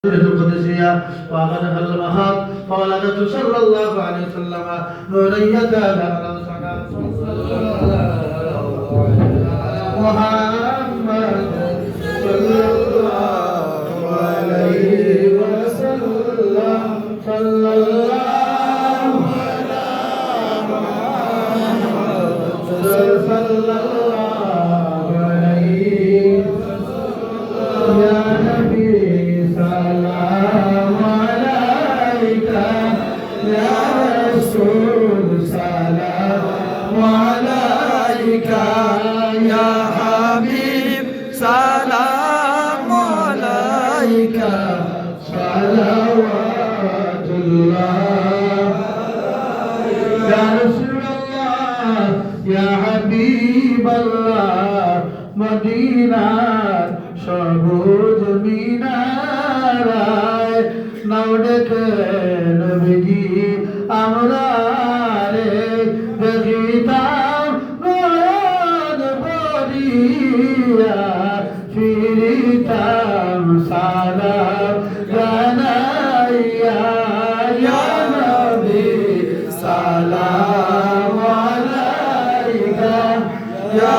القدسية وأخذها المهاب فولدت صلى الله عليه وسلم نورية محمد صلى الله عليه وسلم صلى الله على محمد صلى الله عليه يا نبي سلام عليك يا رسول سلام عليك يا حبيب سلام عليك صلوات الله يا رسول الله يا حبيب الله مدينة সবুজ মিনারায় নাও ডেকে নবীজি আমরা রে দেখিতাম নয়ন ভরিয়া ফিরিতাম সালাম জানাইয়া ইয়া নবী সালাম আলাইকা ইয়া